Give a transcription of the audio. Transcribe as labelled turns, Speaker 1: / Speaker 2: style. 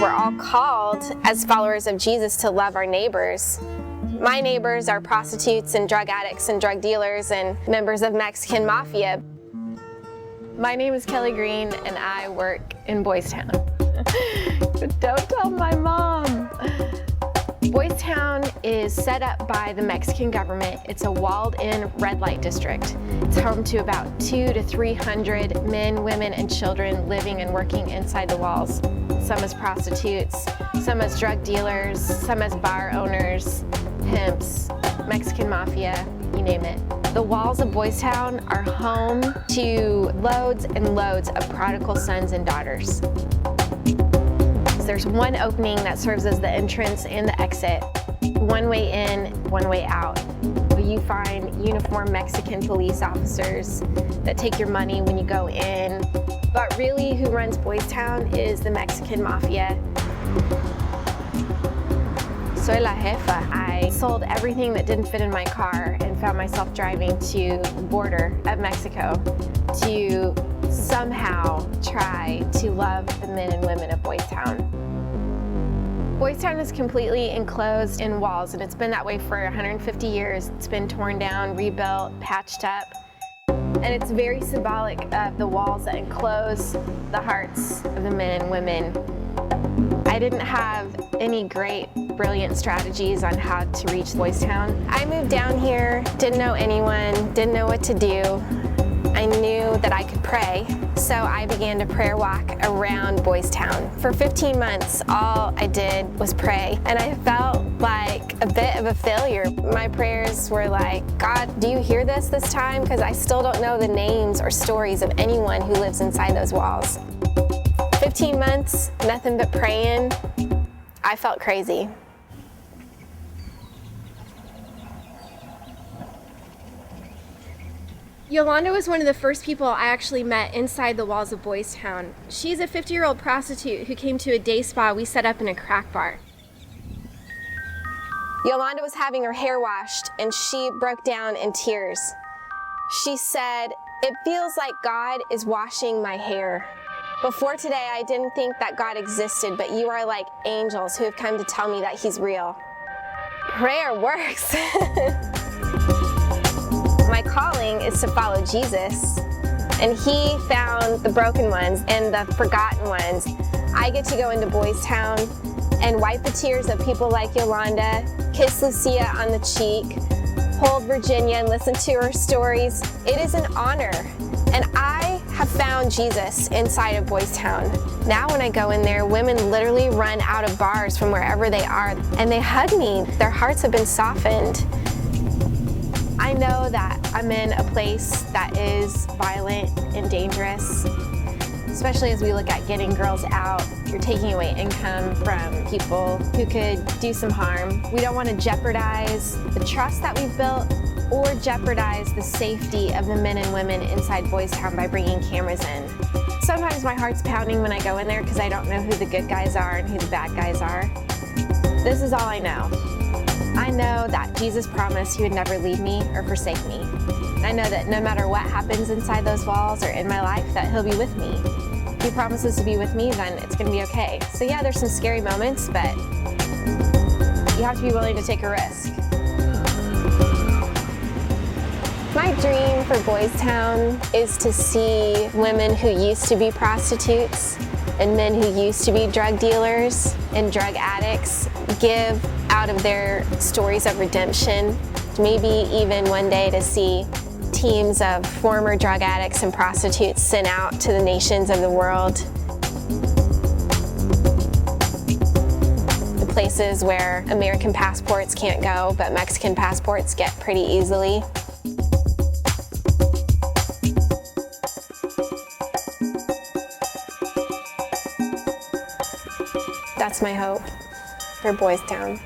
Speaker 1: we're all called as followers of Jesus to love our neighbors. My neighbors are prostitutes and drug addicts and drug dealers and members of Mexican mafia.
Speaker 2: My name is Kelly Green and I work in Boystown. Don't tell my mom. Boystown is set up by the Mexican government. It's a walled-in red light district. It's home to about 200 to 300 men, women, and children living and working inside the walls. Some as prostitutes, some as drug dealers, some as bar owners, pimps, Mexican mafia, you name it. The walls of Boystown are home to loads and loads of prodigal sons and daughters. There's one opening that serves as the entrance and the exit. One way in, one way out. You find uniformed Mexican police officers that take your money when you go in. But really, who runs Boystown is the Mexican mafia. Soy la jefa. I sold everything that didn't fit in my car and found myself driving to the border of Mexico to somehow try to love the men and women of Boystown. Boystown is completely enclosed in walls, and it's been that way for 150 years. It's been torn down, rebuilt, patched up, and it's very symbolic of the walls that enclose the hearts of the men and women. I didn't have any great, brilliant strategies on how to reach Boystown. I moved down here, didn't know anyone, didn't know what to do. I knew that I could pray, so I began to prayer walk around Boystown. For 15 months, all I did was pray, and I felt like a bit of a failure. My prayers were like, God, do you hear this time? Because I still don't know the names or stories of anyone who lives inside those walls. 15 months, nothing but praying. I felt crazy.
Speaker 3: Yolanda was one of the first people I actually met inside the walls of Boystown. She's a 50-year-old prostitute who came to a day spa we set up in a crack bar.
Speaker 1: Yolanda was having her hair washed and she broke down in tears. She said, "It feels like God is washing my hair. Before today, I didn't think that God existed, but you are like angels who have come to tell me that He's real." Prayer works. My calling is to follow Jesus, and He found the broken ones and the forgotten ones. I get to go into Boystown and wipe the tears of people like Yolanda, kiss Lucia on the cheek, hold Virginia and listen to her stories. It is an honor, and I have found Jesus inside of Boystown. Now when I go in there, women literally run out of bars from wherever they are, and they hug me. Their hearts have been softened. I know that I'm in a place that is violent and dangerous, especially as we look at getting girls out. You're taking away income from people who could do some harm. We don't want to jeopardize the trust that we've built or jeopardize the safety of the men and women inside Boystown by bringing cameras in. Sometimes my heart's pounding when I go in there because I don't know who the good guys are and who the bad guys are. This is all I know. I know that Jesus promised He would never leave me or forsake me. I know that no matter what happens inside those walls or in my life, that He'll be with me. If He promises to be with me, then it's going to be okay. So yeah, there's some scary moments, but you have to be willing to take a risk. My dream for Boystown is to see women who used to be prostitutes and men who used to be drug dealers and drug addicts give out of their stories of redemption. Maybe even one day to see teams of former drug addicts and prostitutes sent out to the nations of the world. The places where American passports can't go, but Mexican passports get pretty easily. That's my hope for Boystown.